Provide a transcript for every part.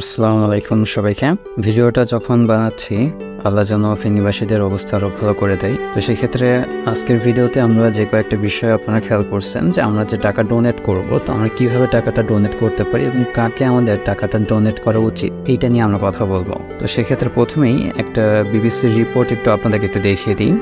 আসসালামু আলাইকুম সবাইকে। ভিডিওটা যখন বানাচ্ছি আল্লাহ যেন ফেনীবাসীদের অবস্থা আরও ভালো করে দেয়। তো সেক্ষেত্রে আজকের ভিডিওতে আমরা যে কয়েকটা বিষয় আপনারা খেয়াল করছেন যে আমরা যে টাকা ডোনেট করব, তো আমরা কীভাবে টাকাটা ডোনেট করতে পারি এবং কাকে আমাদের টাকাটা ডোনেট করা উচিত এইটা নিয়ে আমরা কথা বলবো। তো সেক্ষেত্রে প্রথমেই একটা বিবিসির রিপোর্ট একটু আপনাদেরকে একটু দেখিয়ে দিই।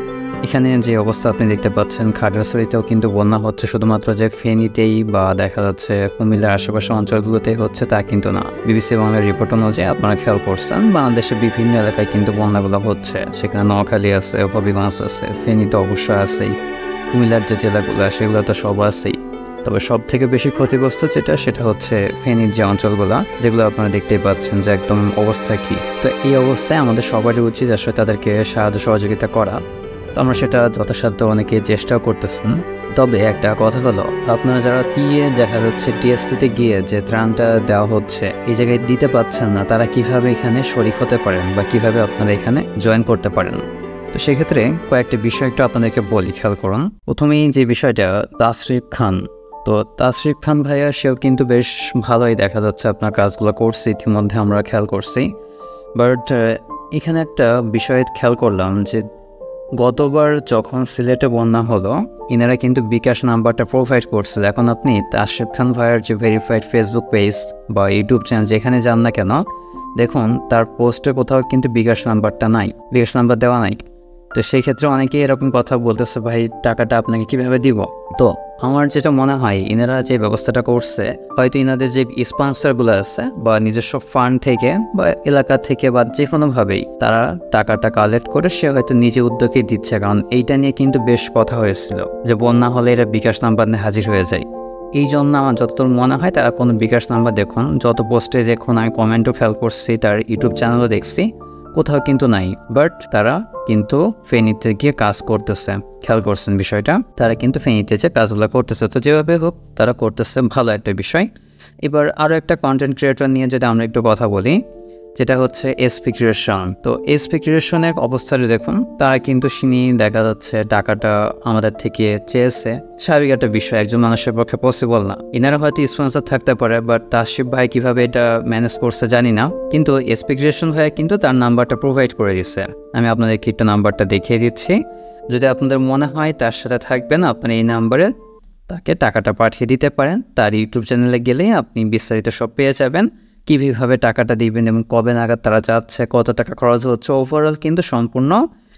এখানে যে অবস্থা আপনি দেখতে পাচ্ছেন, খাগড়াছড়িতেও কিন্তু বন্যা হচ্ছে, শুধুমাত্র যে ফেনীতেই বা দেখা যাচ্ছে কুমিল্লার আশেপাশের অঞ্চলগুলোতেই হচ্ছে তা কিন্তু না। বিবিসি বাংলার রিপোর্ট অনুযায়ী আপনারা খেয়াল করছেন বাংলাদেশের বিভিন্ন এলাকায় কিন্তু বন্যাগুলো হচ্ছে। সেখানে নোয়াখালী আছে, হবিগঞ্জ আছে, ফেনী তো অবশ্যই আছেই, কুমিল্লার যে জেলাগুলো সেগুলো তো সব আছেই। তবে সব থেকে বেশি ক্ষতিগ্রস্ত সেটা হচ্ছে ফেনীর যে অঞ্চলগুলো, যেগুলো আপনারা দেখতেই পাচ্ছেন যে একদম অবস্থা কি। তো এই অবস্থায় আমাদের সবারই উচিত আসলে তাদেরকে সাহায্য সহযোগিতা করা। তো আমরা সেটা যথাসাধ্য অনেকে চেষ্টাও করতেছেন। তবে একটা কথা হলো, আপনারা যারা দেখা যাচ্ছে টিএসসিতে গিয়ে যে ত্রাণটা দেওয়া হচ্ছে এই জায়গায় দিতে পাচ্ছেন না, তারা কিভাবে এখানে শরিক হতে পারেন বা কিভাবে আপনারা এখানে জয়েন করতে পারেন। তো সেক্ষেত্রে কয়েকটা বিষয় একটু আপনাদেরকে বলি, খেয়াল করুন। প্রথমেই যে বিষয়টা, তাশরিফ খান। তো তাশরিফ খান ভাইয়া সেও কিন্তু বেশ ভালোই দেখা যাচ্ছে আপনার কাজগুলো করছে, ইতিমধ্যে আমরা খেয়াল করছি। বাট এখানে একটা বিষয় খেয়াল করলাম যে গতবার যখন সিলেটে বন্যা হলো, ইনারা কিন্তু বিকাশ নাম্বারটা প্রোভাইড করছিল। এখন আপনি তাশরিফ খান ভাইয়ের যে ভেরিফাইড ফেসবুক পেজ বা ইউটিউব চ্যানেল যেখানে যান না কেন, দেখুন তার পোস্টে কোথাও কিন্তু বিকাশ নাম্বারটা নাই, বিকাশ নাম্বার দেওয়া নাই। তো সেই ক্ষেত্রে অনেকেই এরকম কথা বলতেছে, ভাই টাকাটা আপনাকে কীভাবে দিব। তো আমার যেটা মনে হয়, ইনারা যে ব্যবস্থাটা করছে, হয়তো ইনাদের যে স্পন্সরগুলো আছে বা নিজস্ব ফান্ড থেকে বা এলাকা থেকে বা যে কোনোভাবেই তারা টাকাটা কালেক্ট করে সে হয়তো নিজে উদ্যোগে দিচ্ছে। কারণ এইটা নিয়ে কিন্তু বেশ কথা হয়েছিল যে বন্যা হলে এরা বিকাশ নাম্বার নিয়ে হাজির হয়ে যায়। এই জন্য আমার যতদূর মনে হয় তারা কোনো বিকাশ নাম্বার, দেখুন যত পোস্টে দেখুন, আমি কমেন্টও খেয়াল করছি, তার ইউটিউব চ্যানেলও দেখছি, কোথাও কিন্তু নাই। বাট তারা কিন্তু ফেনীতে গিয়ে কাজ করতেছে, খেয়াল করছেন বিষয়টা, তারা কিন্তু ফেনীতে যে কাজগুলো করতেছে। তো যেভাবে হোক তারা করতেছে, ভালো একটা বিষয়। এবার আরও একটা কন্টেন্ট ক্রিয়েটর নিয়ে যদি আমরা একটু কথা বলি, যেটা হচ্ছে এসপি ক্রিয়েশন। তো এসপি ক্রিয়েশনের অবস্থাটা দেখুন, তারা কিন্তু দেখা যাচ্ছে টাকাটা আমাদের থেকে চেয়েছে। স্বাভাবিক একটা বিষয়, একজন মানুষের পক্ষে পসিবল না। ইনারা হয়তো স্পন্সর থাকতে পারে, বাট তাশরিফ ভাই কিভাবে এটা ম্যানেজ করছে জানি না, কিন্তু এসপি ক্রিয়েশন ভাই কিন্তু তার নাম্বারটা প্রোভাইড করে দিচ্ছে। আমি আপনাদেরকে একটু নাম্বারটা দেখিয়ে দিচ্ছি। যদি আপনাদের মনে হয় তার সাথে থাকবেন, আপনি এই নাম্বারে তাকে টাকাটা পাঠিয়ে দিতে পারেন। তার ইউটিউব চ্যানেলে গেলেই আপনি বিস্তারিত সব পেয়ে যাবেন, কীভাবে টাকাটা দিবেন এবং কবে নাগাদ তারা যাচ্ছে, কত টাকা খরচ হচ্ছে, ওভারঅল কিন্তু সম্পূর্ণ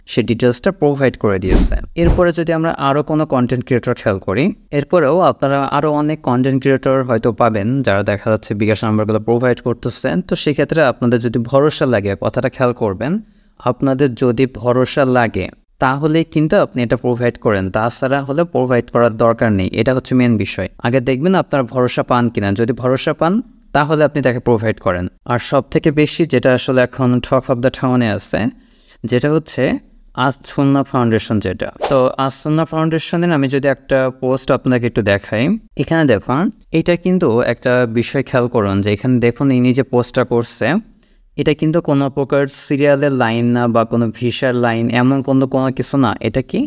সে ডিটেলসটা প্রোভাইড করে দিয়েছে। এরপরে যদি আমরা আরও কোনো কন্টেন্ট ক্রিয়েটর খেয়াল করি, এরপরেও আপনারা আরও অনেক কন্টেন্ট ক্রিয়েটর হয়তো পাবেন যারা দেখা যাচ্ছে বিকাশ নাম্বারগুলো প্রোভাইড করতেছেন। তো সেক্ষেত্রে আপনাদের যদি ভরসা লাগে, কথাটা খেয়াল করবেন, আপনাদের যদি ভরসা লাগে তাহলে কিন্তু আপনি এটা প্রোভাইড করেন, তাছাড়া হলে প্রোভাইড করার দরকার নেই। এটা হচ্ছে মেন বিষয়। আগে দেখবেন আপনার ভরসা পান কিনা, যদি ভরসা পান তাহলে আপনি তাকে প্রোভাইড করেন। আর সব থেকে বেশি যেটা আসলে এখন টক অফ দ্য টাউনে আছে, যেটা হচ্ছে আসুন্নাহ ফাউন্ডেশন। যেটা তো আসুন্নাহ ফাউন্ডেশনের আমি যদি একটা পোস্ট আপনাকে একটু দেখাই, এখানে দেখুন, এটা কিন্তু একটা বিষয় খেয়াল করুন যে এখানে দেখুন ইনি যে পোস্টটা করছে, এটা কিন্তু কোনো প্রকার সিরিয়ালের লাইন না বা কোনো ভিসার লাইন, এমন কোনো কিছু না। এটা কি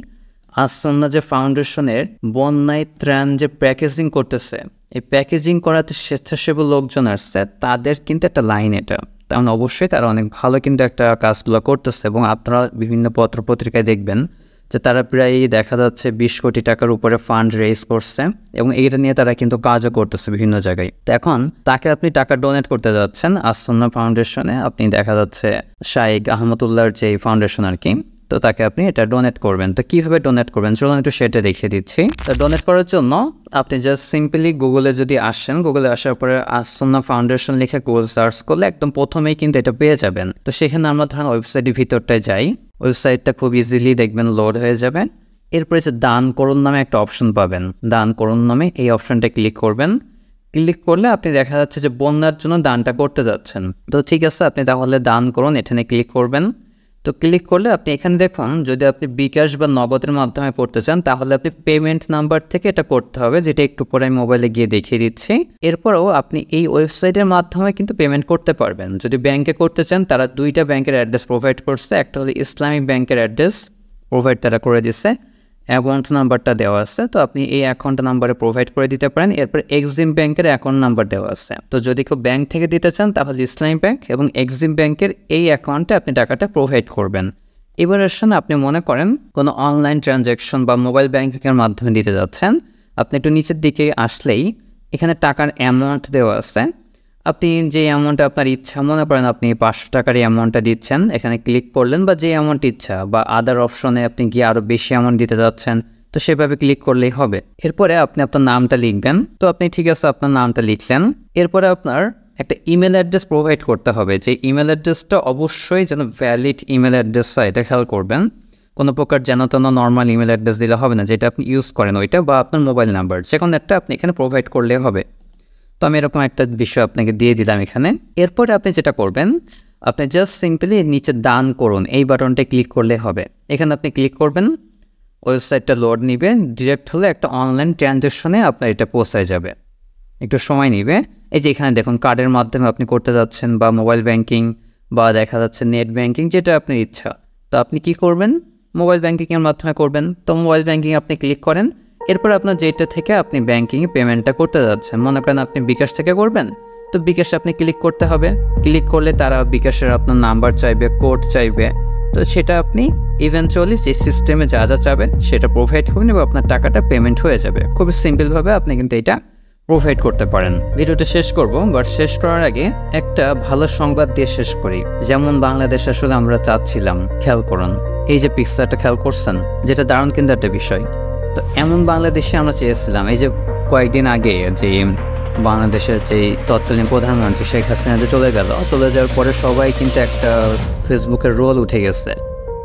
আসুন্নাহ যে ফাউন্ডেশনের বন্যায় ত্রাণ যে প্যাকেজিং করতেছে, এই প্যাকেজিং করাতে স্বেচ্ছাসেবী লোকজন আসছে, তাদের কিন্তু একটা লাইন এটা। তেমন অবশ্যই তারা অনেক ভালো কিন্তু একটা কাজগুলো করতেছে। এবং আপনারা বিভিন্ন পত্রপত্রিকায় দেখবেন যে তারা প্রায় দেখা যাচ্ছে 20 কোটি টাকার উপরে ফান্ড রেইজ করছে এবং এইটা নিয়ে তারা কিন্তু কাজও করতেছে বিভিন্ন জায়গায়। তো এখন তাকে আপনি টাকা ডোনেট করতে যাচ্ছেন আসুন্নাহ ফাউন্ডেশনে, আপনি দেখা যাচ্ছে শাইখ আহমদুল্লাহর যে ফাউন্ডেশন আর কি, তো তাকে আপনি এটা ডোনেট করবেন। তো কীভাবে ডোনেট করবেন চলুন একটু সেটা দেখিয়ে দিচ্ছি। তো ডোনেট করার জন্য আপনি জাস্ট সিম্পলি গুগলে যদি আসেন, গুগলে আসার পরে আসুন্নাহ ফাউন্ডেশন লিখে গুগল সার্চ করলে একদম প্রথমেই কিন্তু এটা পেয়ে যাবেন। তো সেখানে আমরা ধরেন ওয়েবসাইটের ভিতরটায় যাই, ওয়েবসাইটটা খুব ইজিলি দেখবেন লোড হয়ে যাবে। এরপরে যে দান করুন নামে একটা অপশন পাবেন, দান করুন নামে এই অপশনটা ক্লিক করবেন। ক্লিক করলে আপনি দেখা যাচ্ছে যে বন্যার জন্য দানটা করতে যাচ্ছেন। তো ঠিক আছে, আপনি তাহলে দান করুন এখানে ক্লিক করবেন। তো ক্লিক করলে আপনি এখানে দেখুন, যদি আপনি বিকাশ বা নগদের মাধ্যমে করতে চান তাহলে আপনি পেমেন্ট নাম্বার থেকে এটা করতে হবে, যেটা একটু পরে আমি মোবাইলে গিয়ে দেখিয়ে দিচ্ছি। এরপরেও আপনি এই ওয়েবসাইটের মাধ্যমে কিন্তু পেমেন্ট করতে পারবেন। যদি ব্যাংকে করতে চান, তারা দুইটা ব্যাংকের অ্যাড্রেস প্রোভাইড করছে, একটা হলো ইসলামিক ব্যাংকের অ্যাড্রেস প্রোভাইড তারা করে দিচ্ছে, অ্যাকাউন্ট নাম্বারটা দেওয়া আছে, তো আপনি এই অ্যাকাউন্ট নাম্বারে প্রোভাইড করে দিতে পারেন। এরপর এক্সিম ব্যাংকের অ্যাকাউন্ট নাম্বার দেওয়া আছে, তো যদি কেউ ব্যাংক থেকে দিতে চান তাহলে ইসলামী ব্যাংক এবং এক্সিম ব্যাংকের এই অ্যাকাউন্টে আপনি টাকাটা প্রোভাইড করবেন। এবার আসেন, আপনি মনে করেন কোনো অনলাইন ট্রানজ্যাকশন বা মোবাইল ব্যাংকিংয়ের মাধ্যমে দিতে যাচ্ছেন, আপনি একটু নিচের দিকে আসলেই এখানে টাকার অ্যামাউন্ট দেওয়া আছে। আপনি যে অ্যামাউন্টটা আপনার ইচ্ছা, মনে করেন আপনি 500 টাকার অ্যামাউন্টটা দিচ্ছেন, এখানে ক্লিক করলেন, বা যে অ্যামাউন্ট ইচ্ছা বা আদার অপশনে আপনি গিয়ে আরও বেশি অ্যামাউন্ট দিতে যাচ্ছেন, তো সেভাবে ক্লিক করলেই হবে। এরপরে আপনি আপনার নামটা লিখবেন, তো আপনি ঠিক আছে আপনার নামটা লিখলেন। এরপরে আপনার একটা ইমেল অ্যাড্রেস প্রোভাইড করতে হবে, যে ইমেল অ্যাড্রেসটা অবশ্যই যেন ভ্যালিড ইমেল অ্যাড্রেস হয়, এটা খেয়াল করবেন। কোনো প্রকার যেন তেন নর্মাল ইমেল অ্যাড্রেস দিলে হবে না, যেটা আপনি ইউজ করেন ওইটা, বা আপনার মোবাইল নাম্বার যে কোনো একটা আপনি এখানে প্রোভাইড করলে হবে। তো আমি এরকম একটা বিষয় আপনাকে দিয়ে দিলাম এখানে। এরপরে আপনি যেটা করবেন, আপনি জাস্ট সিম্পলি নিচে দান করুন এই বাটনটা ক্লিক করলে হবে। এখানে আপনি ক্লিক করবেন, ওয়েবসাইটটা লোড নিবে, ডিরেক্ট হলে একটা অনলাইন ট্রানজ্যাকশনে আপনার এটা পৌঁছায় যাবে, একটু সময় নিবে। এই যে এখানে দেখুন কার্ডের মাধ্যমে আপনি করতে যাচ্ছেন, বা মোবাইল ব্যাংকিং, বা দেখা যাচ্ছে নেট ব্যাংকিং, যেটা আপনার ইচ্ছা। তো আপনি কি করবেন, মোবাইল ব্যাংকিংয়ের মাধ্যমে করবেন। তো মোবাইল ব্যাংকিং আপনি ক্লিক করেন। এরপর আপনার যেটা থেকে আপনি ব্যাংকিংয়ে পেমেন্টটা করতে যাচ্ছেন, মনে করেন আপনি বিকাশ থেকে করবেন, তো বিকাশে আপনি ক্লিক করতে হবে। ক্লিক করলে তারা বিকাশের আপনার নাম্বার চাইবে, কোড চাইবে, তো সেটা আপনি ইভেনচুয়ালি যে সিস্টেমে যা যা চাবে সেটা প্রোভাইড করবেন এবং আপনার টাকাটা পেমেন্ট হয়ে যাবে। খুবই সিম্পলভাবে আপনি কিন্তু এটা প্রোভাইড করতে পারেন। ভিডিওটা শেষ করব, বাট শেষ করার আগে একটা ভালো সংবাদ দিয়ে শেষ করি। যেমন বাংলাদেশ আসলে আমরা চাচ্ছিলাম, খেয়াল করুন এই যে পিকচারটা খেয়াল করছেন, যেটা দারুণ কিন্তু একটা বিষয়। তো এমন বাংলাদেশে আমরা চেয়েছিলাম। এই যে কয়েকদিন আগে যে বাংলাদেশের যে তৎকালীন প্রধানমন্ত্রী শেখ হাসিনা যে চলে যাওয়ার পরে সবাই কিন্তু একটা ফেসবুকের রোল উঠে গেছে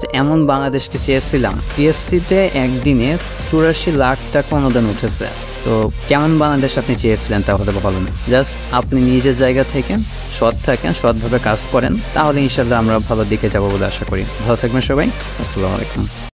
যে এমন বাংলাদেশকে চেয়েছিলাম। পিএসসিতে একদিনে 84 লাখ টাকা অনুদান উঠেছে। তো কেমন বাংলাদেশ আপনি চেয়েছিলেন তাহলে বলেন। জাস্ট আপনি নিজের জায়গা থেকে সৎ থাকেন, সৎভাবে কাজ করেন, তাহলে ইনশাল্লাহ আমরা ভালো দিকে যাবো বলে আশা করি। ভালো থাকবেন সবাই, আসসালামু আলাইকুম।